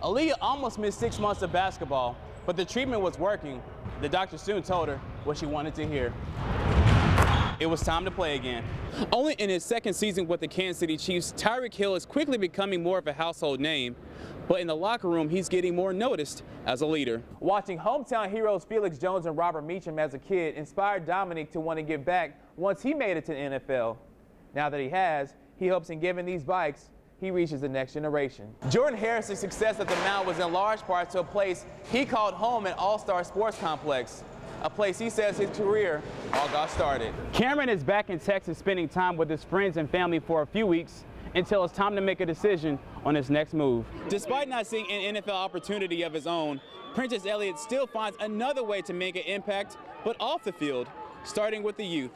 Aaliyah almost missed 6 months of basketball, but the treatment was working. The doctor soon told her what she wanted to hear. It was time to play again. Only in his second season with the Kansas City Chiefs, Tyreek Hill is quickly becoming more of a household name, but in the locker room, he's getting more noticed as a leader. Watching hometown heroes Felix Jones and Robert Meacham as a kid inspired Dominic to want to give back once he made it to the NFL. Now that he has, he hopes in giving these bikes, he reaches the next generation. Jordan Harris's success at the Mount was in large part to a place he called home at All-Star Sports Complex, a place he says his career all got started. Cameron is back in Texas spending time with his friends and family for a few weeks until it's time to make a decision on his next move. Despite not seeing an NFL opportunity of his own, Prentice Elliott still finds another way to make an impact, but off the field, starting with the youth.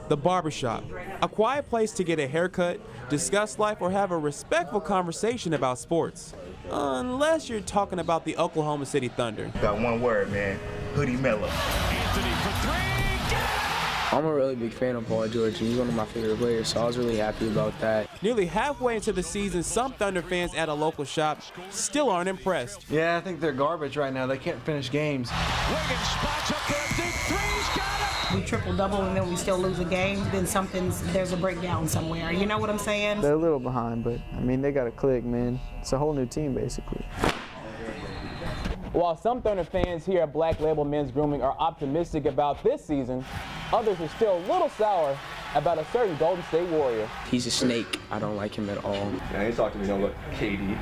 The barbershop, a quiet place to get a haircut, discuss life, or have a respectful conversation about sports. Unless you're talking about the Oklahoma City Thunder. Got one word, man. Hoodie Mello. Anthony for three. I'm a really big fan of Paul George. He's one of my favorite players, so I was really happy about that. Nearly halfway into the season, some Thunder fans at a local shop still aren't impressed. Yeah, I think they're garbage right now. They can't finish games. Wiggins spots up for a deep three. He's got it. We triple-double and then we still lose a game, then there's a breakdown somewhere. You know what I'm saying? They're a little behind, but, I mean, they got to click, man. It's a whole new team, basically. While some Thunder fans here at Black Label Men's Grooming are optimistic about this season, others are still a little sour about a certain Golden State Warrior. He's a snake. I don't like him at all. I ain't talking to me, don't look. KD.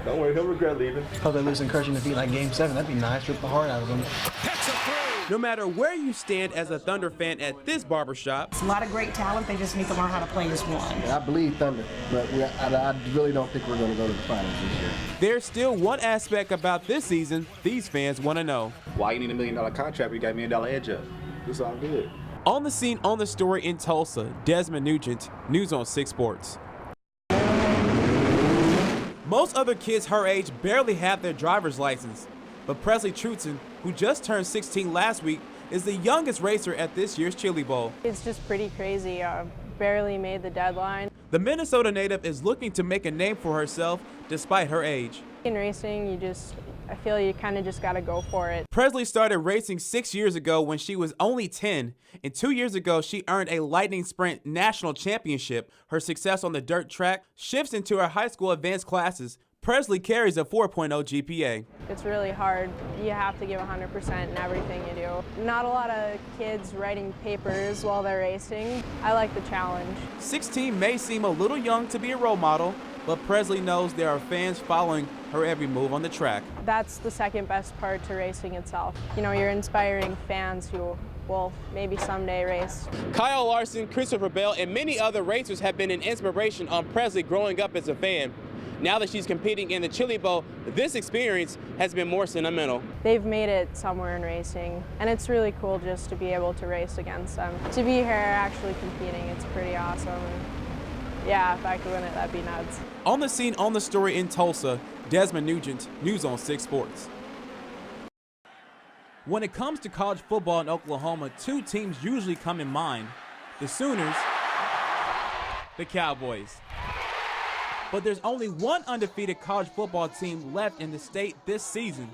Don't worry, he'll regret leaving. Hope they lose in crushing defeat like Game 7. That'd be nice. Rip the heart out of them. Hits a three. No matter where you stand as a Thunder fan at this barbershop, It's a lot of great talent. They just need to learn how to play as one. I believe Thunder, but I really don't think we're going to go to the finals this year. there's still one aspect about this season these fans want to know. Why you need $1 million contract when you got $1 million edge up? It's all good. On the scene, on the story in Tulsa, Desmond Nugent, News on 6 Sports. Most other kids her age barely have their driver's license, but Presley Trutzen, who just turned 16 last week, is the youngest racer at this year's Chili Bowl. It's just pretty crazy. Barely made the deadline. The Minnesota native is looking to make a name for herself despite her age. In racing, I feel you kind of just got to go for it. Presley started racing 6 years ago when she was only 10, and 2 years ago she earned a lightning sprint national championship. Her success on the dirt track shifts into her high school advanced classes. Presley carries a 4.0 GPA. It's really hard. You have to give 100% in everything you do. Not a lot of kids writing papers while they're racing. I like the challenge. 16 may seem a little young to be a role model, but Presley knows there are fans following her every move on the track. That's the second best part to racing itself. You know, you're inspiring fans who will maybe someday race. Kyle Larson, Christopher Bell, and many other racers have been an inspiration on Presley growing up as a fan. Now that she's competing in the Chili Bowl, this experience has been more sentimental. They've made it somewhere in racing, and it's really cool just to be able to race against them. To be here actually competing, it's pretty awesome. And yeah, if I could win it, that'd be nuts. On the scene, on the story in Tulsa, Desmond Nugent, News on 6 Sports. When it comes to college football in Oklahoma, two teams usually come in mind: the Sooners, the Cowboys. But there's only one undefeated college football team left in the state this season: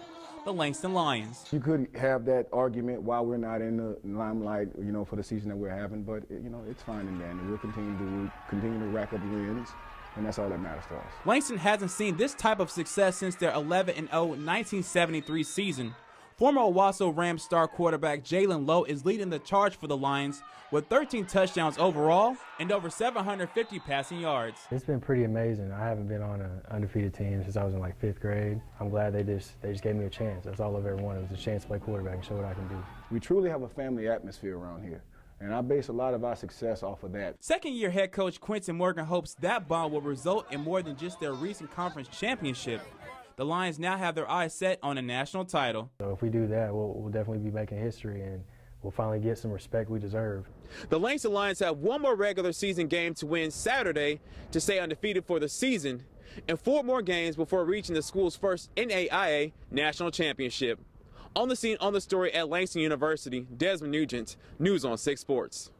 the Langston Lions. You could have that argument while we're not in the limelight, for the season that we're having, but it's fine and dandy. We'll continue to rack up wins, and that's all that matters to us. Langston hasn't seen this type of success since their 11-0 1973 season. Former Owasso Rams star quarterback Jalen Lowe is leading the charge for the Lions with 13 touchdowns overall and over 750 passing yards. It's been pretty amazing. I haven't been on an undefeated team since I was in like 5th grade. I'm glad they just gave me a chance. That's all I've ever wanted, was a chance to play quarterback and show what I can do. We truly have a family atmosphere around here, and I base a lot of our success off of that. Second-year head coach Quentin Morgan hopes that bond will result in more than just their recent conference championship. The Lions now have their eyes set on a national title. So if we do that, we'll definitely be making history, and we'll finally get some respect we deserve. The Langston Lions have one more regular season game to win Saturday to stay undefeated for the season, and 4 more games before reaching the school's first NAIA national championship. On the scene, on the story at Langston University, Desmond Nugent, News on 6 Sports.